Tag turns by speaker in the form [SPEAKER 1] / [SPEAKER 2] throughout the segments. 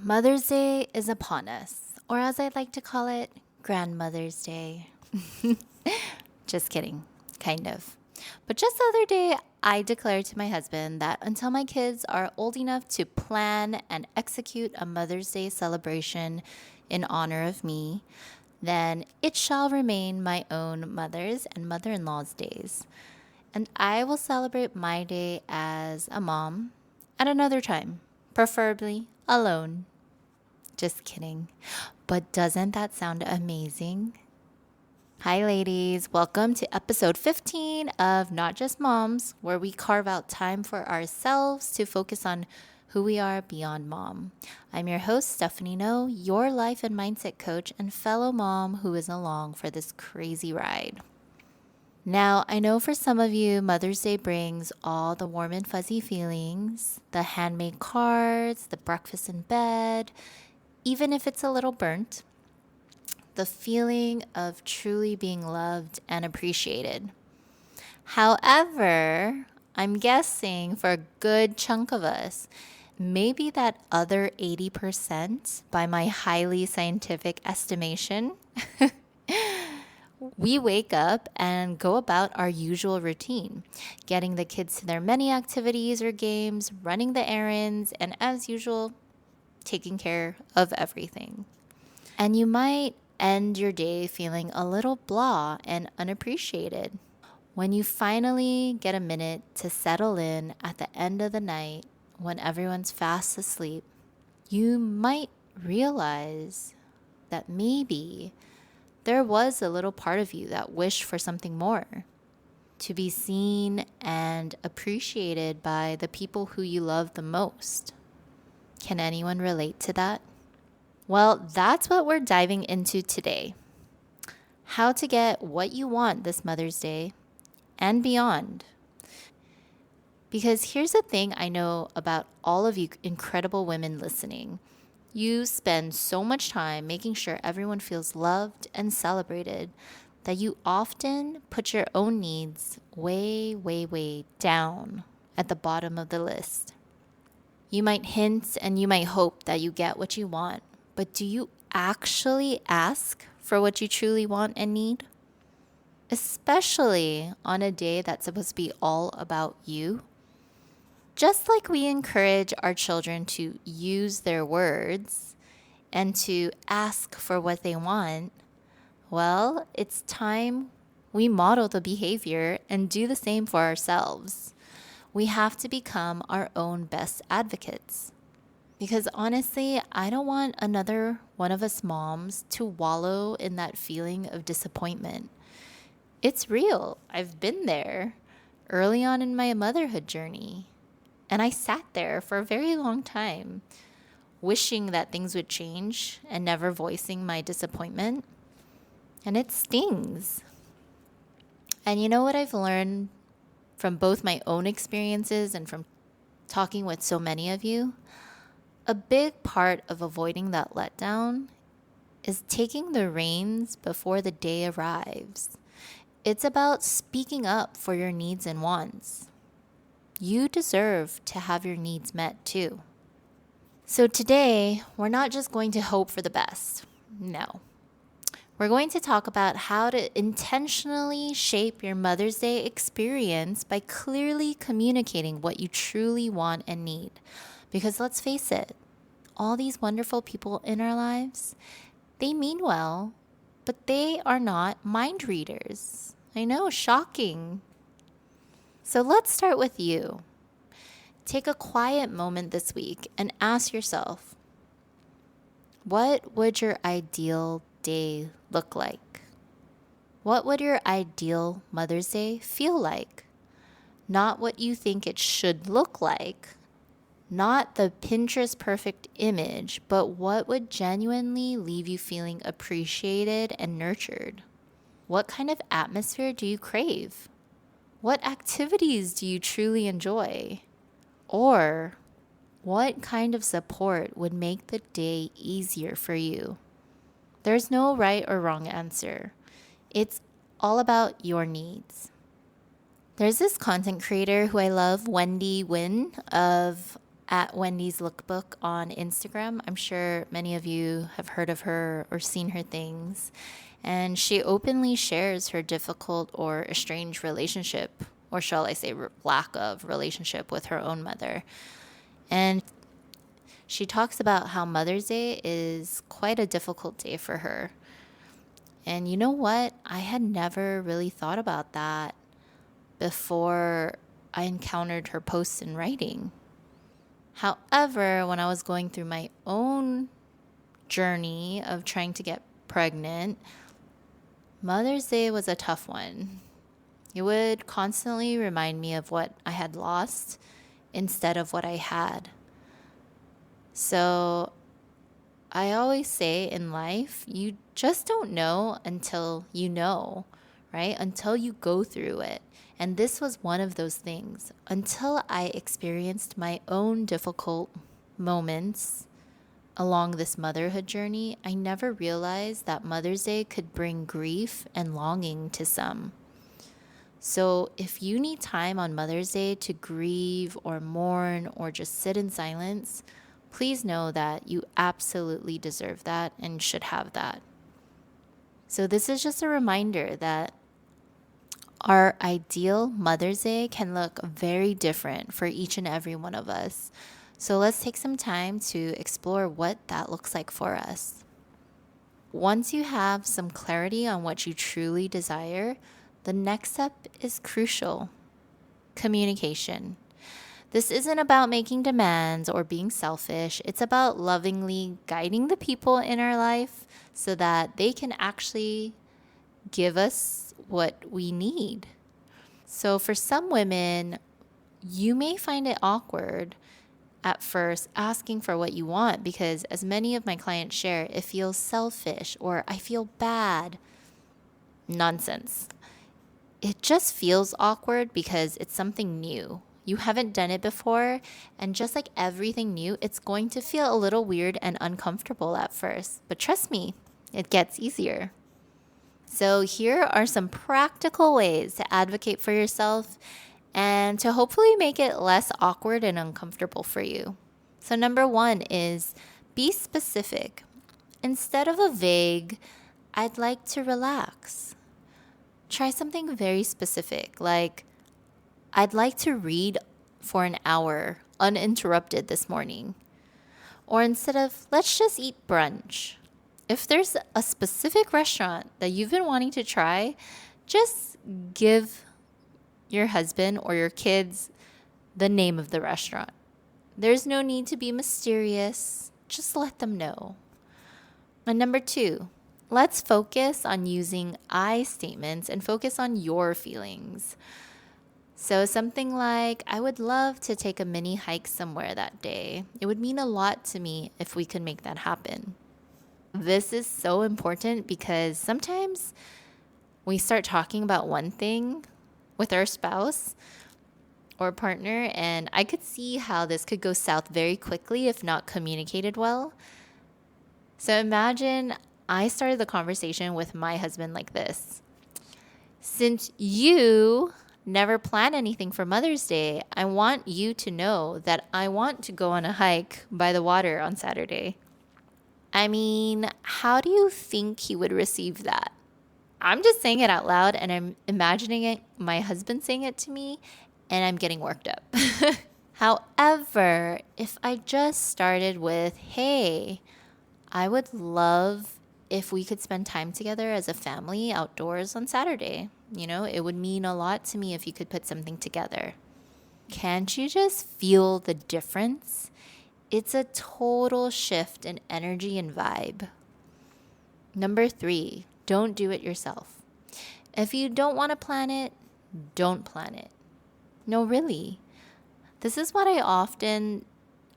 [SPEAKER 1] Mother's Day is upon us, or as I like to call it, Grandmother's Day. Just kidding, kind of. But just the other day, I declared to my husband that until my kids are old enough to plan and execute a Mother's Day celebration in honor of me, then it shall remain my own mother's and mother in law's days. And I will celebrate my day as a mom at another time, preferably alone. Just kidding. But doesn't that sound amazing? Hi, ladies. Welcome to episode 15 of Not Just Moms, where we carve out time for ourselves to focus on who we are beyond mom. I'm your host, Stephanie No, your life and mindset coach and fellow mom who is along for this crazy ride. Now, I know for some of you, Mother's Day brings all the warm and fuzzy feelings, the handmade cards, the breakfast in bed, even if it's a little burnt, the feeling of truly being loved and appreciated. However, I'm guessing for a good chunk of us, maybe that other 80%, by my highly scientific estimation, we wake up and go about our usual routine, getting the kids to their many activities or games, running the errands, and as usual, taking care of everything. And you might end your day feeling a little blah and unappreciated. When you finally get a minute to settle in at the end of the night when everyone's fast asleep, you might realize that maybe there was a little part of you that wished for something more, to be seen and appreciated by the people who you love the most. Can anyone relate to that? Well, that's what we're diving into today. How to get what you want this Mother's Day and beyond. Because here's the thing I know about all of you incredible women listening. You spend so much time making sure everyone feels loved and celebrated that you often put your own needs way, way, way down at the bottom of the list. You might hint and you might hope that you get what you want, but do you actually ask for what you truly want and need? Especially on a day that's supposed to be all about you. Just like we encourage our children to use their words and to ask for what they want, well, it's time we model the behavior and do the same for ourselves. We have to become our own best advocates. Because honestly, I don't want another one of us moms to wallow in that feeling of disappointment. It's real. I've been there early on in my motherhood journey. And I sat there for a very long time, wishing that things would change and never voicing my disappointment. And it stings. And you know what I've learned from both my own experiences and from talking with so many of you? A big part of avoiding that letdown is taking the reins before the day arrives. It's about speaking up for your needs and wants. You deserve to have your needs met too. So today, we're not just going to hope for the best. No. We're going to talk about how to intentionally shape your Mother's Day experience by clearly communicating what you truly want and need. Because let's face it, all these wonderful people in our lives, they mean well, but they are not mind readers. I know, shocking. So let's start with you. Take a quiet moment this week and ask yourself, what would your ideal day look like? What would your ideal Mother's Day feel like? Not what you think it should look like, not the Pinterest perfect image, but what would genuinely leave you feeling appreciated and nurtured? What kind of atmosphere do you crave? What activities do you truly enjoy? Or what kind of support would make the day easier for you? There's no right or wrong answer. It's all about your needs. There's this content creator who I love, Wendy Wynn of at Wendy's Lookbook on Instagram. I'm sure many of you have heard of her or seen her things. And she openly shares her difficult or estranged relationship, or shall I say, lack of relationship with her own mother. And she talks about how Mother's Day is quite a difficult day for her. And you know what? I had never really thought about that before I encountered her posts in writing. However, when I was going through my own journey of trying to get pregnant, Mother's Day was a tough one. It would constantly remind me of what I had lost instead of what I had. So I always say in life, you just don't know until you know, right? Until you go through it. And this was one of those things. Until I experienced my own difficult moments along this motherhood journey, I never realized that Mother's Day could bring grief and longing to some. So if you need time on Mother's Day to grieve or mourn or just sit in silence, please know that you absolutely deserve that and should have that. So this is just a reminder that our ideal Mother's Day can look very different for each and every one of us. So let's take some time to explore what that looks like for us. Once you have some clarity on what you truly desire, the next step is crucial: communication. This isn't about making demands or being selfish. It's about lovingly guiding the people in our life so that they can actually give us what we need. So for some women, you may find it awkward at first asking for what you want because, as many of my clients share, it feels selfish or I feel bad. Nonsense. It just feels awkward because it's something new. You haven't done it before, and just like everything new, it's going to feel a little weird and uncomfortable at first. But trust me, it gets easier. So here are some practical ways to advocate for yourself and to hopefully make it less awkward and uncomfortable for you. So number one is be specific. Instead of a vague, "I'd like to relax," try something very specific, like, "I'd like to read for an hour uninterrupted this morning." Or instead of, "Let's just eat brunch." If there's a specific restaurant that you've been wanting to try, just give your husband or your kids the name of the restaurant. There's no need to be mysterious. Just let them know. And number two, let's focus on using I statements and focus on your feelings. So something like, "I would love to take a mini hike somewhere that day. It would mean a lot to me if we could make that happen." This is so important because sometimes we start talking about one thing with our spouse or partner, and I could see how this could go south very quickly if not communicated well. So imagine I started the conversation with my husband like this: "Since you never plan anything for Mother's Day, I want you to know that I want to go on a hike by the water on Saturday." I mean, how do you think he would receive that? I'm just saying it out loud and I'm imagining it, my husband saying it to me, and I'm getting worked up. However, if I just started with, "Hey, I would love if we could spend time together as a family outdoors on Saturday. It would mean a lot to me if you could put something together." Can't you just feel the difference? It's a total shift in energy and vibe. Number three, don't do it yourself. If you don't want to plan it, don't plan it. No, really. This is what I often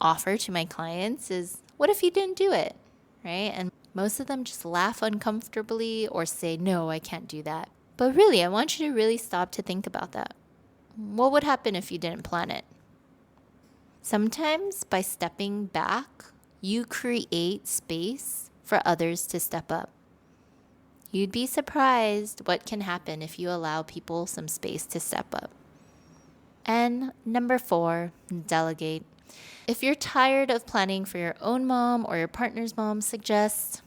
[SPEAKER 1] offer to my clients is, what if you didn't do it, right? And most of them just laugh uncomfortably or say, "No, I can't do that." But really, I want you to really stop to think about that. What would happen if you didn't plan it? Sometimes by stepping back, you create space for others to step up. You'd be surprised what can happen if you allow people some space to step up. And number four, delegate. If you're tired of planning for your own mom or your partner's mom, suggest,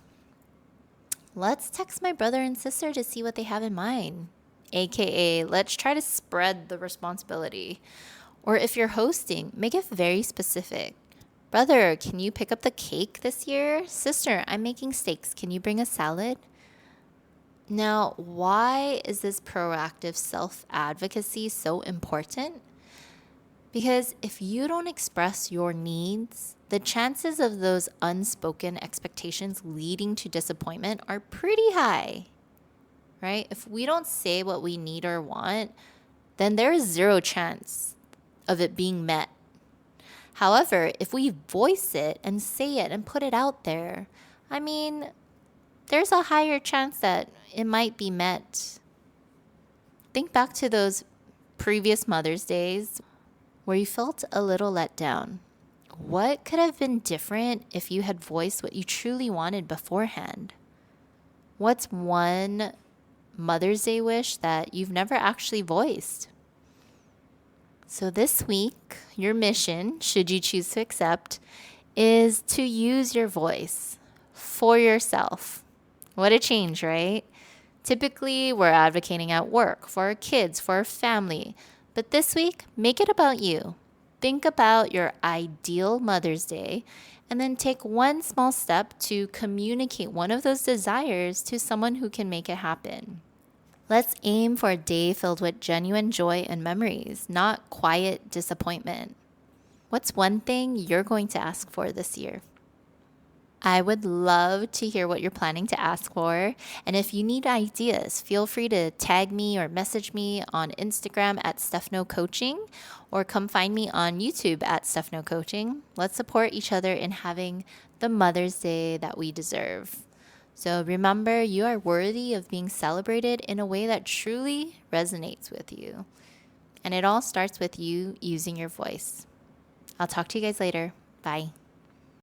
[SPEAKER 1] let's text my brother and sister to see what they have in mind. AKA, let's try to spread the responsibility. Or if you're hosting, make it very specific. Brother, can you pick up the cake this year? Sister, I'm making steaks. Can you bring a salad? Now, why is this proactive self-advocacy so important? Because if you don't express your needs, the chances of those unspoken expectations leading to disappointment are pretty high, right? If we don't say what we need or want, then there is zero chance of it being met. However, if we voice it and say it and put it out there, there's a higher chance that it might be met. Think back to those previous Mother's Days where you felt a little let down. What could have been different if you had voiced what you truly wanted beforehand? What's one Mother's Day wish that you've never actually voiced? So this week, your mission, should you choose to accept, is to use your voice for yourself. What a change, right? Typically, we're advocating at work, for our kids, for our family. But this week, make it about you. Think about your ideal Mother's Day and then take one small step to communicate one of those desires to someone who can make it happen. Let's aim for a day filled with genuine joy and memories, not quiet disappointment. What's one thing you're going to ask for this year? I would love to hear what you're planning to ask for. And if you need ideas, feel free to tag me or message me on Instagram at Stefano Coaching, or come find me on YouTube at Stefano Coaching. Let's support each other in having the Mother's Day that we deserve. So remember, you are worthy of being celebrated in a way that truly resonates with you. And it all starts with you using your voice. I'll talk to you guys later. Bye.